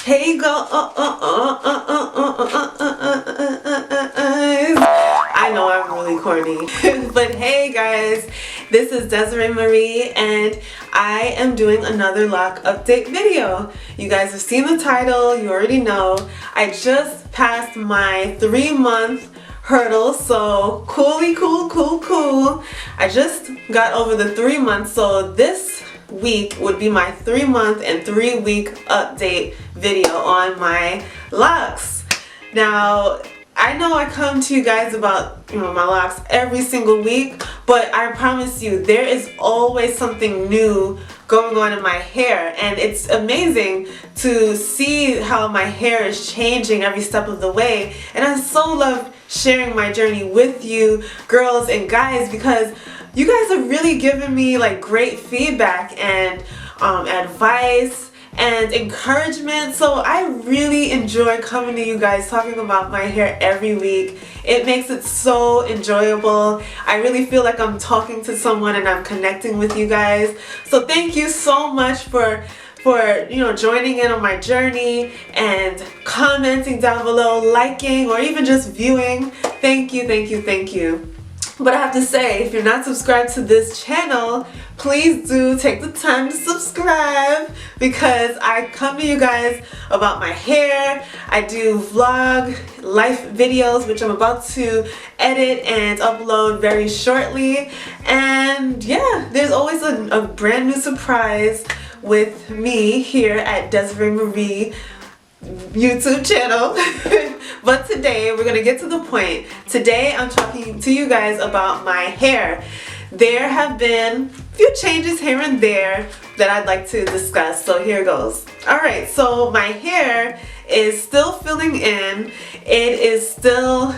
Hey go I know I'm really corny. But hey guys, this is Desiree Marie and I am doing another LOC update video. You guys have seen the title, you already know. I just passed my 3-month hurdle, so cool. I just got over the 3 months, so this week would be my 3-month and 3-week update video on my LOCs. Now, I know I come to you guys about my LOCs every single week, but I promise you there is always something new going on in my hair, and it's amazing to see how my hair is changing every step of the way. And I so love sharing my journey with you girls and guys, because you guys have really given me like great feedback and advice and encouragement. So I really enjoy coming to you guys talking about my hair every week. It makes it so enjoyable. I really feel like I'm talking to someone and I'm connecting with you guys. So thank you so much for joining in on my journey and commenting down below, liking, or even just viewing. Thank you. But I have to say, if you're not subscribed to this channel, please do take the time to subscribe, because I come to you guys about my hair. I do vlog life videos, which I'm about to edit and upload very shortly. And yeah, there's always a brand new surprise with me here at Desiree Marie YouTube channel. But today we're gonna get to the point. Today I'm talking to you guys about my hair. There have been a few changes here and there that I'd like to discuss, so here goes. Alright, so my hair is still filling in. It is still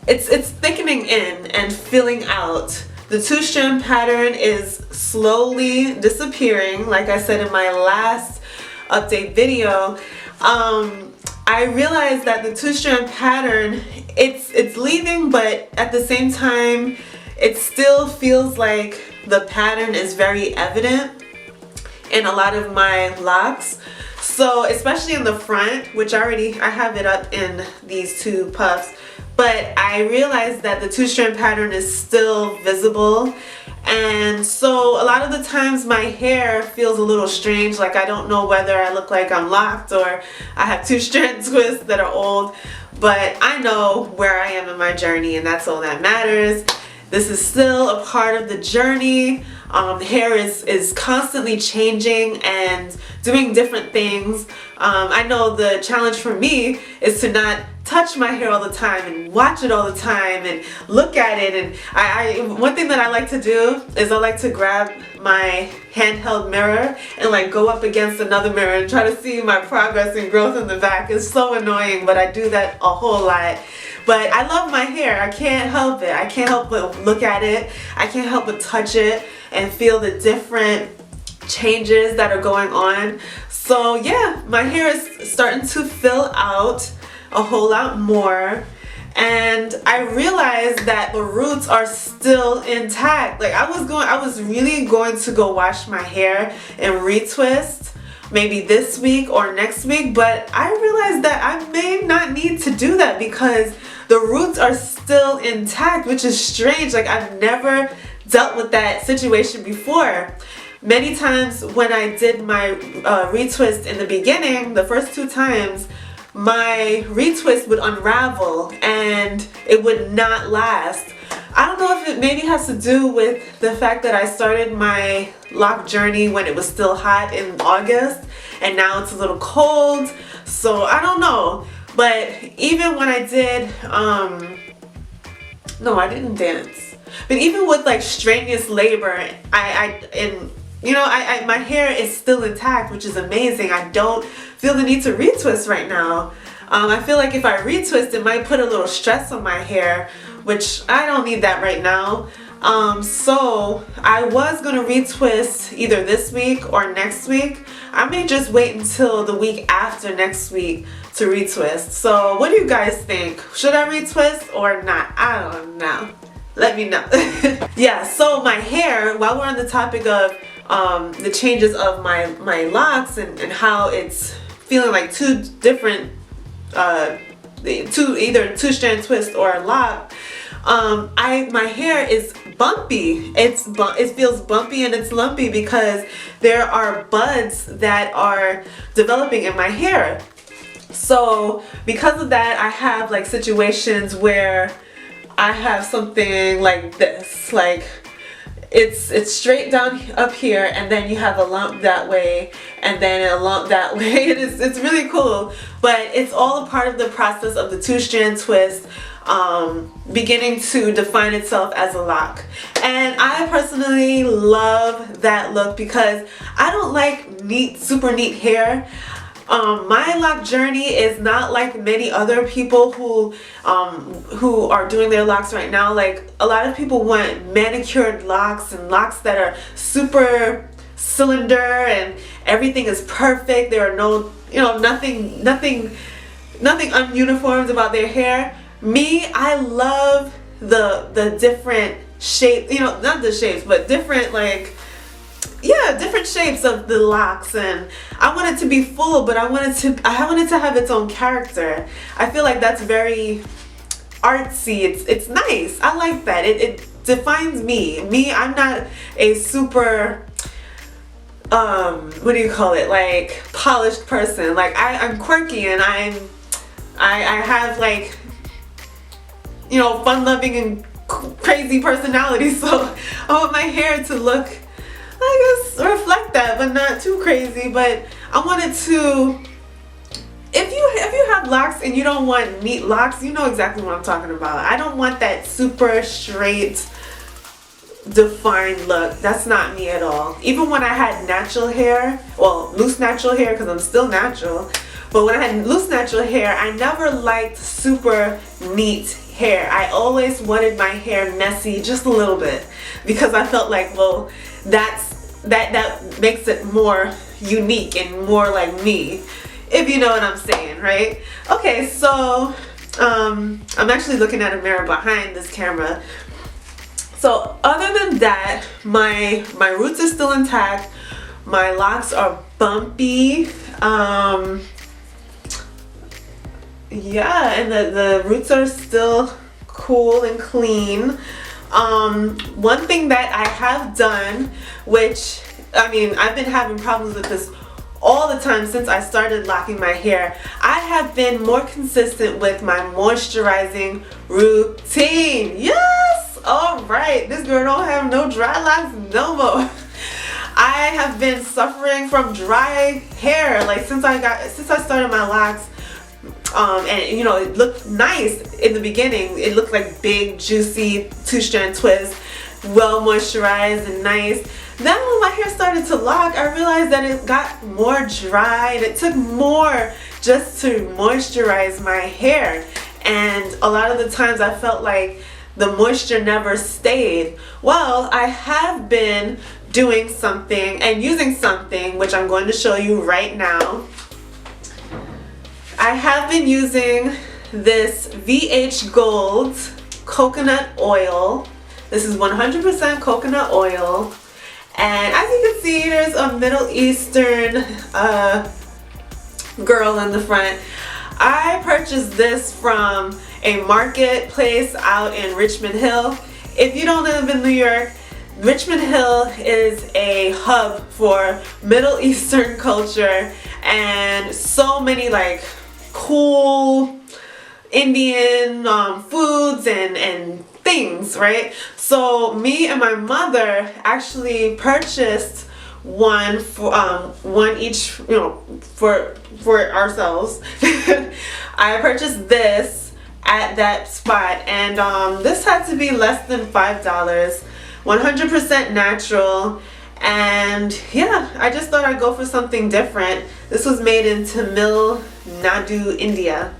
it's thickening in and filling out. The 2-strand pattern is slowly disappearing, like I said in my last update video. I realized that the 2-strand pattern, it's leaving, but at the same time it still feels like the pattern is very evident in a lot of my LOCs. So especially in the front, which I have it up in these 2 puffs, but I realized that the 2-strand pattern is still visible. And so a lot of the times my hair feels a little strange, like I don't know whether I look like I'm locked or I have 2-strand twists that are old, but I know where I am in my journey, and that's all that matters. This is still a part of the journey. Hair is constantly changing and doing different things. I know the challenge for me is to not touch my hair all the time and watch it all the time and look at it. And one thing that I like to do is I like to grab my handheld mirror and like go up against another mirror and try to see my progress and growth in the back. It's so annoying, but I do that a whole lot. But I love my hair. I can't help it. I can't help but look at it. I can't help but touch it and feel the different changes that are going on. So yeah, my hair is starting to fill out a whole lot more, and I realized that the roots are still intact. Like I was really going to go wash my hair and retwist maybe this week or next week, but I realized that I may not need to do that because the roots are still intact, which is strange. Like I've never dealt with that situation before. Many times when I did my retwist in the beginning, the first 2 times, my retwist would unravel and it would not last. I don't know if it maybe has to do with the fact that I started my LOC journey when it was still hot in August and now it's a little cold, so I don't know. But even when I did, no, I didn't dance. But even with like strenuous labor, my hair is still intact, which is amazing. I don't feel the need to retwist right now. I feel like if I retwist, it might put a little stress on my hair, which I don't need that right now. So I was gonna retwist either this week or next week. I may just wait until the week after next week to retwist. So what do you guys think? Should I retwist or not? I don't know. Let me know. Yeah, so my hair, while we're on the topic of the changes of my locks and how it's feeling like two different either two strand twist or a lock. My hair is bumpy. It feels bumpy and it's lumpy because there are buds that are developing in my hair. So because of that, I have like situations where I have something like this, like it's straight down up here, and then you have a lump that way, and then a lump that way. It's really cool, but it's all a part of the process of the two-strand twist beginning to define itself as a lock. And I personally love that look because I don't like super neat hair. My lock journey is not like many other people who are doing their locks right now. Like, a lot of people want manicured locks and locks that are super cylinder and everything is perfect. There are no, nothing ununiformed about their hair. Me, I love the different shape, not the shapes, but different different shapes of the locks, and I want it to be full, but I want it to have its own character. I feel like that's very artsy. It's nice. I like that. It defines me. I'm not a super what do you call it? Like, polished person. Like, I'm quirky and I have like, fun-loving and crazy personality. So I want my hair to look, I guess, reflect that, but not too crazy. But I wanted to, if you have locks and you don't want neat locks, you know exactly what I'm talking about. I don't want that super straight, defined look. That's not me at all. Even when I had natural hair, well, loose natural hair, because I'm still natural, but when I had loose natural hair, I never liked super neat hair. I always wanted my hair messy just a little bit, because I felt like, well, that makes it more unique and more like me, if you know what I'm saying, right? Okay, so I'm actually looking at a mirror behind this camera. So other than that, my roots are still intact. My locks are bumpy. Yeah, and the roots are still cool and clean. One thing that I have done, which, I mean, I've been having problems with this all the time since I started locking my hair. I have been more consistent with my moisturizing routine. Yes! Alright, this girl don't have no dry locks no more. I have been suffering from dry hair, like, since I started my locks. And it looked nice in the beginning. It looked like big, juicy, two-strand twist, well moisturized and nice. Then when my hair started to lock, I realized that it got more dry, and it took more just to moisturize my hair. And a lot of the times I felt like the moisture never stayed. Well, I have been doing something and using something, which I'm going to show you right now. I have been using this VH Gold coconut oil. This is 100% coconut oil. And as you can see, there's a Middle Eastern girl in the front. I purchased this from a marketplace out in Richmond Hill. If you don't live in New York, Richmond Hill is a hub for Middle Eastern culture and so many like cool Indian foods and things, right? So me and my mother actually purchased one for one each, for ourselves. I purchased this at that spot, and this had to be less than $5, 100% natural. And yeah, I just thought I'd go for something different. This was made in Tamil Nadu, India.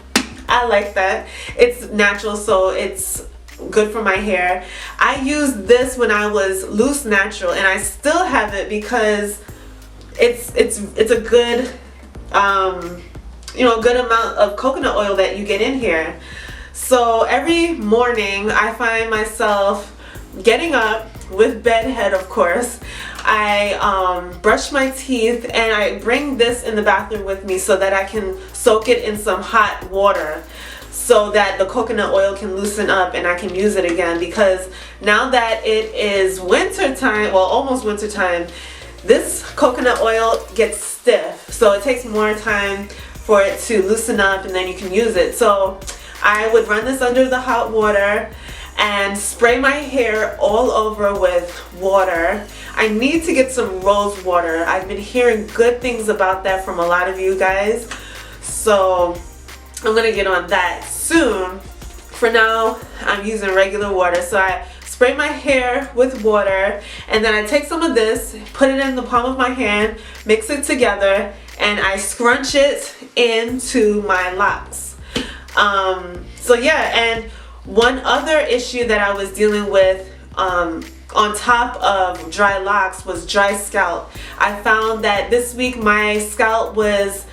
I like that. It's natural, so it's good for my hair. I used this when I was loose natural, and I still have it because it's a good good amount of coconut oil that you get in here. So every morning I find myself getting up with bedhead, of course, I brush my teeth, and I bring this in the bathroom with me so that I can soak it in some hot water so that the coconut oil can loosen up and I can use it again, because now that it is winter time, well, almost winter time, this coconut oil gets stiff, so it takes more time for it to loosen up and then you can use it. So I would run this under the hot water and spray my hair all over with water. I need to get some rose water. I've been hearing good things about that from a lot of you guys, so I'm gonna get on that soon. For now, I'm using regular water. So I spray my hair with water, and then I take some of this, put it in the palm of my hand, mix it together, and I scrunch it into my locks. So yeah, and one other issue that I was dealing with on top of dry locks was dry scalp. I found that this week my scalp was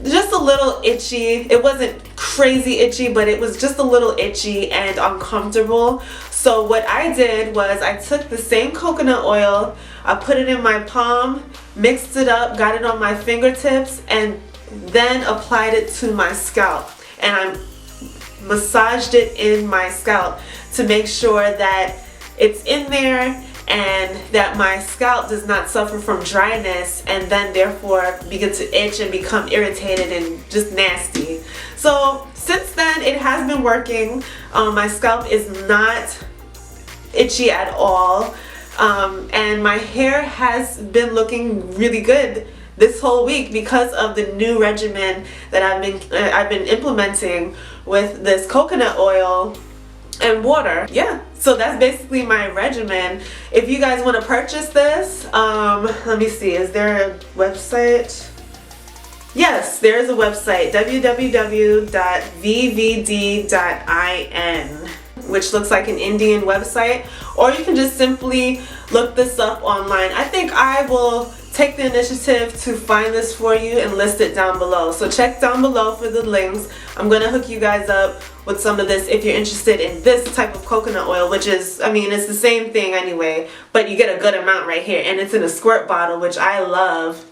just a little itchy. It wasn't crazy itchy, but it was just a little itchy and uncomfortable. So what I did was I took the same coconut oil, I put it in my palm, mixed it up, got it on my fingertips, and then applied it to my scalp. And I massaged it in my scalp to make sure that it's in there and that my scalp does not suffer from dryness and then therefore begin to itch and become irritated and just nasty. So since then it has been working. My scalp is not itchy at all, and my hair has been looking really good this whole week because of the new regimen that I've been implementing with this coconut oil and water. Yeah, so that's basically my regimen. If you guys want to purchase this, let me see, is there a website? Yes, there is a website, www.vvd.in, which looks like an Indian website, or you can just simply look this up online. I think I will take the initiative to find this for you and list it down below. So check down below for the links. I'm gonna hook you guys up with some of this if you're interested in this type of coconut oil, which is, I mean, it's the same thing anyway, but you get a good amount right here, and it's in a squirt bottle, which I love.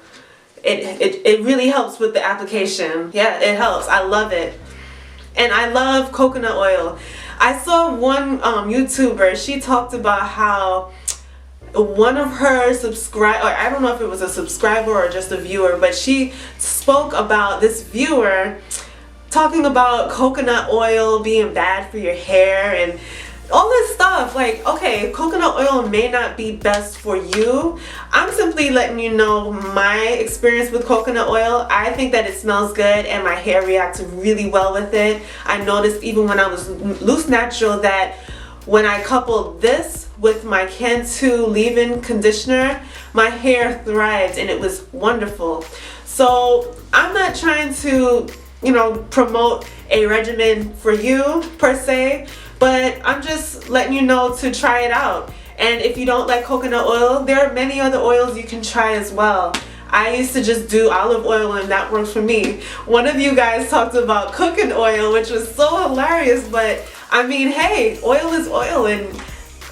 It really helps with the application. Yeah, it helps. I love it. And I love coconut oil. I saw one YouTuber, she talked about how one of her subscribers, or I don't know if it was a subscriber or just a viewer, but she spoke about this viewer talking about coconut oil being bad for your hair and all this stuff. Like, okay, coconut oil may not be best for you. I'm simply letting you know my experience with coconut oil. I think that it smells good and my hair reacts really well with it. I noticed even when I was loose natural that when I coupled this with my Cantu leave-in conditioner, my hair thrived and it was wonderful. So I'm not trying to, you know, promote a regimen for you per se, but I'm just letting you know to try it out. And if you don't like coconut oil, there are many other oils you can try as well. I used to just do olive oil and that works for me. One of you guys talked about cooking oil, which was so hilarious, but I mean, hey, oil is oil, and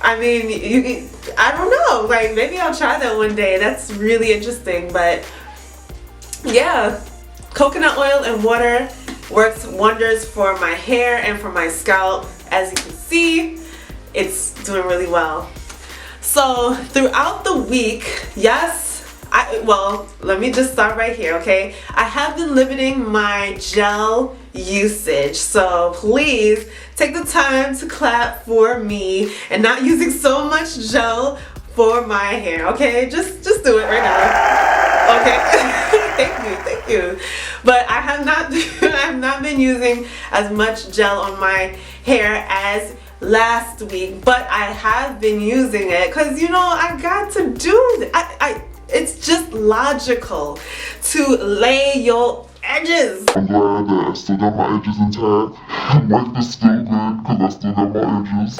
I mean, I don't know, like maybe I'll try that one day. That's really interesting. But yeah, coconut oil and water works wonders for my hair and for my scalp. As you can see, it's doing really well. So throughout the week, yes, well, let me just start right here, okay? I have been limiting my gel usage, so please take the time to clap for me and not using so much gel for my hair, okay? Just do it right now, okay? Thank you. But I have not been using as much gel on my hair as last week, but I have been using it because, you know, I got to do that. It's just logical to lay your edges. I'm glad that I still got my edges intact. Like this still good because I still got my edges.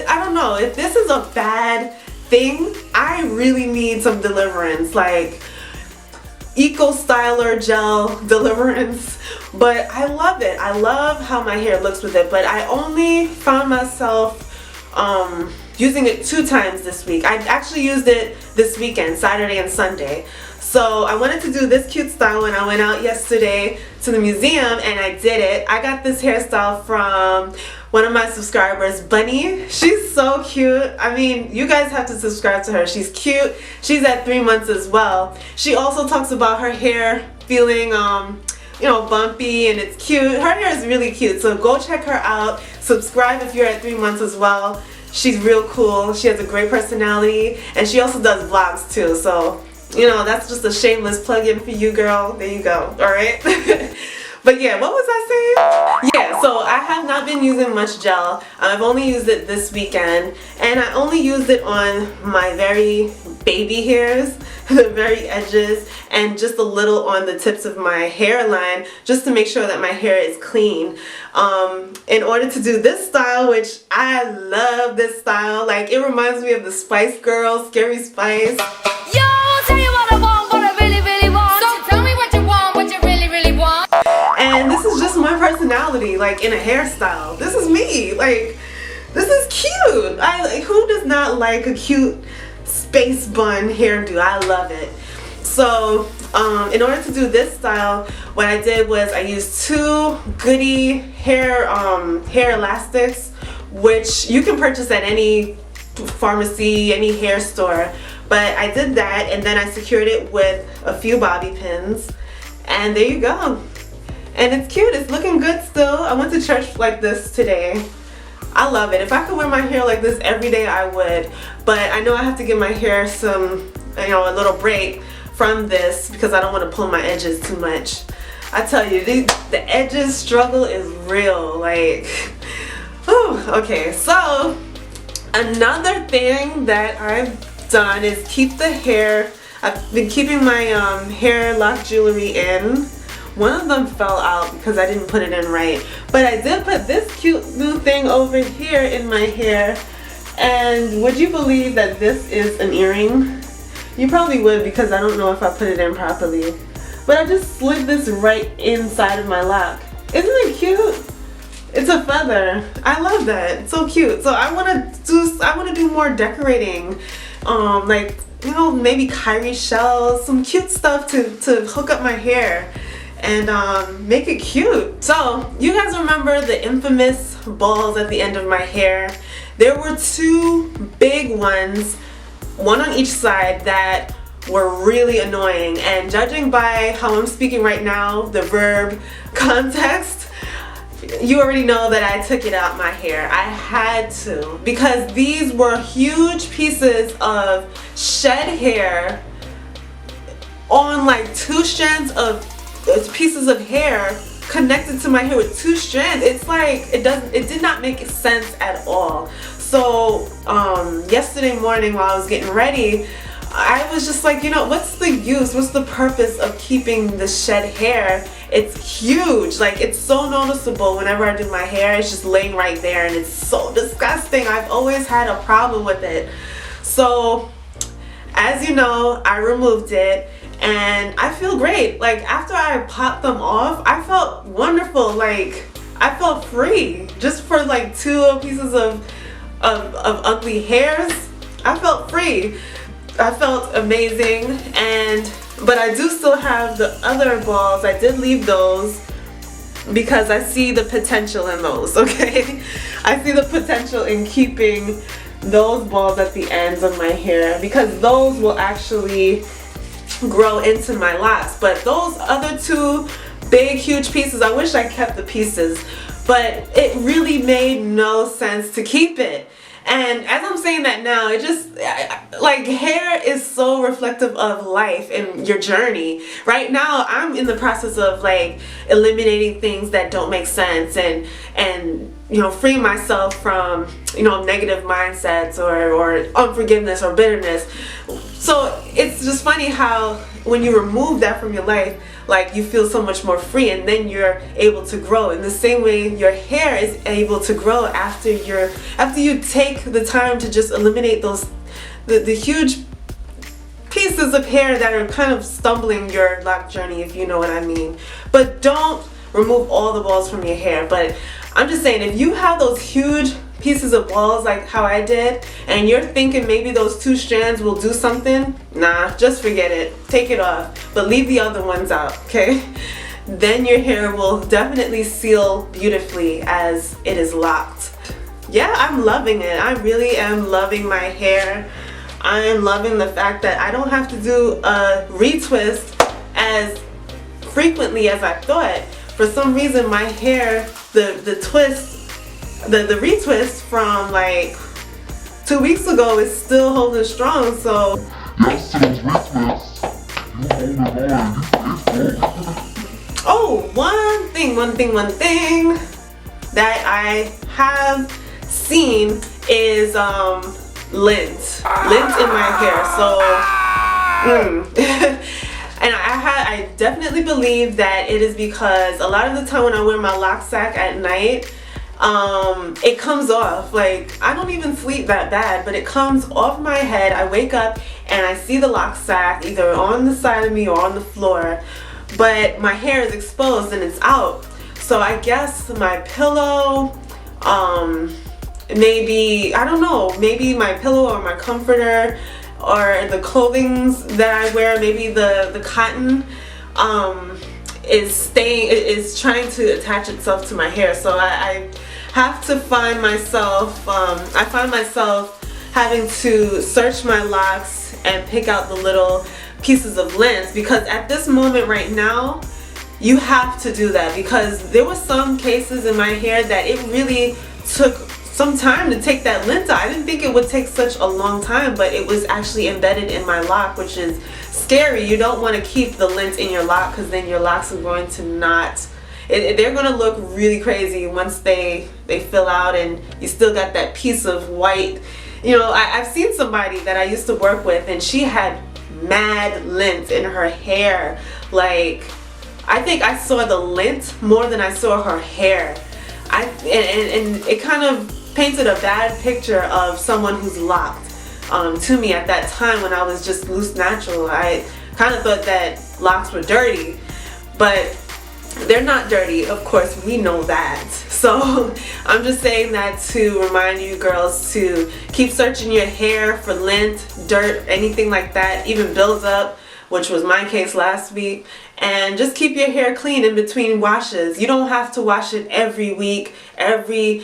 I don't know if this is a bad thing. I really need some deliverance, like Eco Styler gel deliverance. But I love it. I love how my hair looks with it. But I only found myself using it 2 times this week. I actually used it this weekend, Saturday and Sunday. So I wanted to do this cute style when I went out yesterday to the museum, and I did it. I got this hairstyle from one of my subscribers, Bunny. She's so cute. I mean, you guys have to subscribe to her. She's cute. She's at 3 months as well. She also talks about her hair feeling you know, bumpy, and it's cute. Her hair is really cute, so go check her out. Subscribe if you're at 3 months as well. She's real cool. She has a great personality, and she also does vlogs too, so you know, that's just a shameless plug-in for you, girl. There you go. Alright? But yeah, what was I saying? Yeah, so I have not been using much gel. I've only used it this weekend, and I only used it on my very baby hairs, the very edges, and just a little on the tips of my hairline, just to make sure that my hair is clean. In order to do this style, which I love this style, like it reminds me of the Spice Girls, Scary Spice. And this is just my personality, like in a hairstyle. This is me. Like, this is cute. Who does not like a cute space bun hairdo? I love it. So, in order to do this style, what I did was I used 2 Goody hair elastics, which you can purchase at any pharmacy, any hair store. But I did that, and then I secured it with a few bobby pins, and there you go. And it's cute. It's looking good still. I went to church like this today. I love it. If I could wear my hair like this every day, I would. But I know I have to give my hair some, you know, a little break from this because I don't want to pull my edges too much. I tell you, the edges struggle is real. Like, whew. Okay, so another thing that I've done is keep the hair. I've been keeping my hair lock jewelry in. One of them fell out because I didn't put it in right. But I did put this cute new thing over here in my hair. And would you believe that this is an earring? You probably would, because I don't know if I put it in properly. But I just slid this right inside of my lock. Isn't it cute? It's a feather. I love that. It's so cute. So I want to do more decorating. Like, you know, maybe Kyrie shells, some cute stuff to hook up my hair and make it cute. So you guys remember the infamous balls at the end of my hair? There were 2 big ones, one on each side, that were really annoying, and judging by how I'm speaking right now, the verb context, you already know that I took it out my hair. I had to, because these were huge pieces of shed hair on like 2 strands of pieces of hair connected to my hair with 2 strands. It's like it did not make sense at all. So yesterday morning while I was getting ready, I was just like, you know, what's the use? What's the purpose of keeping the shed hair? It's huge. Like, it's so noticeable whenever I do my hair. It's just laying right there, and it's so disgusting. I've always had a problem with it. So as you know, I removed it, and I feel great. Like, after I popped them off, I felt wonderful. Like, I felt free just for like 2 pieces of ugly hairs. I felt free. I felt amazing. But I do still have the other balls. I did leave those because I see the potential in those, okay? I see the potential in keeping those balls at the ends of my hair, because those will actually grow into my locks. But those other 2 big huge pieces, I wish I kept the pieces, but it really made no sense to keep it. And as I'm saying that now, it just, like, hair is so reflective of life and your journey. Right now, I'm in the process of like eliminating things that don't make sense, and you know, freeing myself from, you know, negative mindsets or unforgiveness or bitterness. So it's just funny how when you remove that from your life, like, you feel so much more free, and then you're able to grow. In the same way, your hair is able to grow after you take the time to just eliminate those the huge pieces of hair that are kind of stumbling your lock journey, if you know what I mean. But don't remove all the balls from your hair. But I'm just saying, if you have those huge pieces of balls like how I did, and you're thinking maybe those 2 strands will do something, nah, just forget it. Take it off, but leave the other ones out, okay? Then your hair will definitely seal beautifully as it is locked. Yeah, I'm loving it. I really am loving my hair. I am loving the fact that I don't have to do a retwist as frequently as I thought. For some reason my hair, the twist, the retwist from like 2 weeks ago is still holding strong, so. Yes, to those retwists. You hold it on, you faithful. Oh, one thing that I have seen is lint in my hair. So and I definitely believe that it is because a lot of the time when I wear my lock sack at night, it comes off. Like, I don't even sleep that bad, but it comes off my head. I wake up and I see the lock sack either on the side of me or on the floor, but my hair is exposed and it's out. So I guess my pillow, maybe, I don't know, maybe my pillow or my comforter or the clothings that I wear, maybe the cotton is trying to attach itself to my hair. So I have to find myself, I find myself having to search my locks and pick out the little pieces of lint, because at this moment right now you have to do that, because there were some cases in my hair that it really took some time to take that lint out. I didn't think it would take such a long time, but it was actually embedded in my lock, which is scary. You don't want to keep the lint in your lock, because then your locks are going to not, they're going to look really crazy once they fill out and you still got that piece of white. You know, I've seen somebody that I used to work with, and she had mad lint in her hair. Like, I think I saw the lint more than I saw her hair. And it kind of painted a bad picture of someone who's locked to me at that time when I was just loose natural. I kind of thought that locks were dirty, but they're not dirty, of course, we know that. So I'm just saying that to remind you girls to keep searching your hair for lint, dirt, anything like that, even buildup, which was my case last week. And just keep your hair clean in between washes. You don't have to wash it every week, every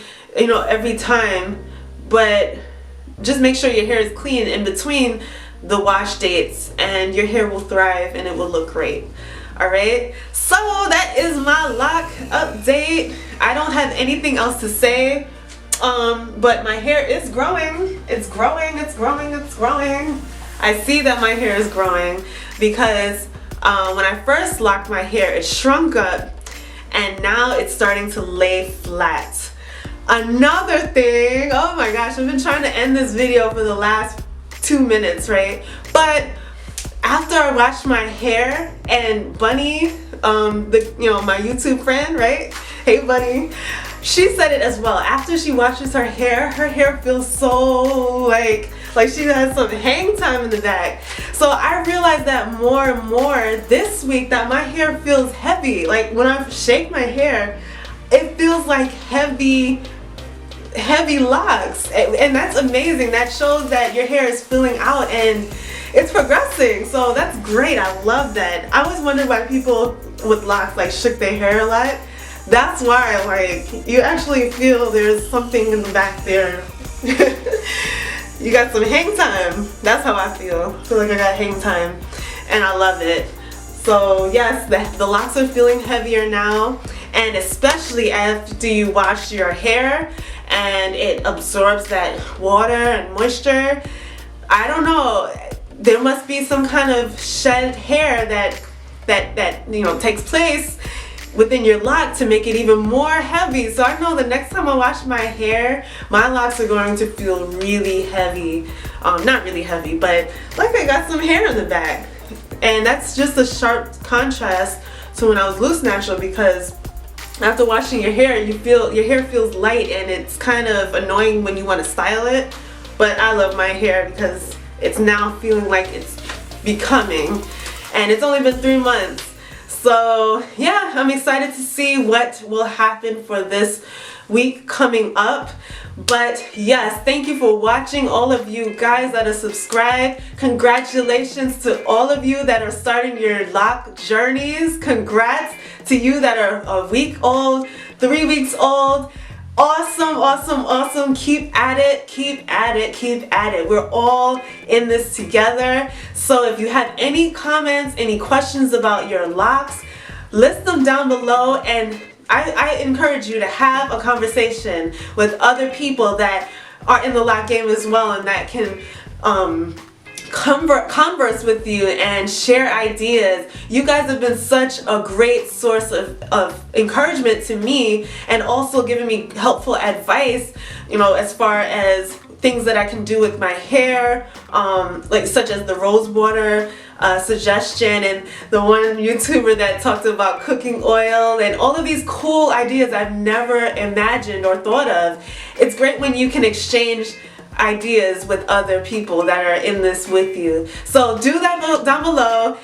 time, but just make sure your hair is clean in between the wash dates, and your hair will thrive and it will look great. Alright, so that is my lock update. I don't have anything else to say, but my hair is growing. It's growing. I see that my hair is growing because when I first locked my hair, it shrunk up, and now it's starting to lay flat. Another thing, oh my gosh, I've been trying to end this video for the last 2 minutes, right? But after I washed my hair, and Bunny, my YouTube friend, right? Hey Bunny, she said it as well. After she washes her hair feels so like she has some hang time in the back. So I realized that more and more this week that my hair feels heavy. Like when I shake my hair, it feels like heavy locks, and that's amazing. That shows that your hair is filling out and it's progressing. So that's great. I love that. I always wondered why people with locks like shook their hair a lot. That's why, like, you actually feel there's something in the back there. You got some hang time. That's how I feel. I feel like I got hang time, and I love it. So yes, the locks are feeling heavier now, and especially after you wash your hair and it absorbs that water and moisture. I don't know, there must be some kind of shed hair that takes place within your lock to make it even more heavy. So I know the next time I wash my hair, my locks are going to feel really heavy. Not really heavy, but like I got some hair in the back. And that's just a sharp contrast to when I was loose natural, because after washing your hair, your hair feels light, and it's kind of annoying when you want to style it. But I love my hair because it's now feeling like it's becoming, and it's only been 3 months. So yeah, I'm excited to see what will happen for this week coming up. But yes, thank you for watching, all of you guys that are subscribed. Congratulations to all of you that are starting your LOC journeys. Congrats to you that are a week old, 3 weeks old. Awesome, awesome, awesome. Keep at it, keep at it, keep at it. We're all in this together. So if you have any comments, any questions about your LOCs, list them down below, and I encourage you to have a conversation with other people that are in the LOC game as well, and that can converse with you and share ideas. You guys have been such a great source of encouragement to me, and also giving me helpful advice, you know, as far as things that I can do with my hair, like such as the rose water suggestion, and the one YouTuber that talked about cooking oil, and all of these cool ideas I've never imagined or thought of. It's great when you can exchange ideas with other people that are in this with you. So do that down below.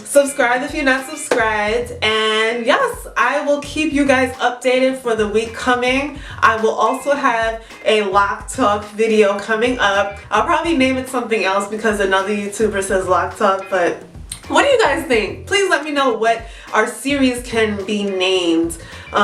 Subscribe if you're not subscribed, and yes, I will keep you guys updated for the week coming. I will also have a LOC Talk video coming up. I'll probably name it something else because another YouTuber says LOC Talk, but what do you guys think? Please let me know what our series can be named.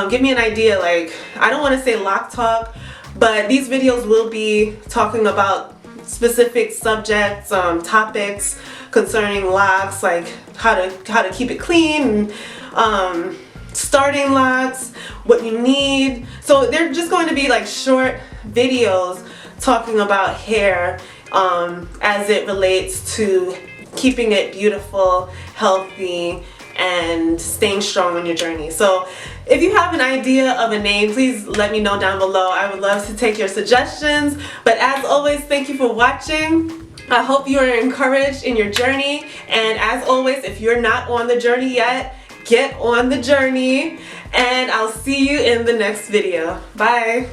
Give me an idea. Like, I don't want to say LOC Talk, but these videos will be talking about specific subjects, topics concerning LOCs, like how to keep it clean, and starting LOCs, what you need. So they're just going to be like short videos talking about hair as it relates to keeping it beautiful, healthy, and staying strong on your journey. So if you have an idea of a name, please let me know down below. I would love to take your suggestions. But as always, thank you for watching. I hope you are encouraged in your journey. And as always, if you're not on the journey yet, get on the journey. And I'll see you in the next video. Bye.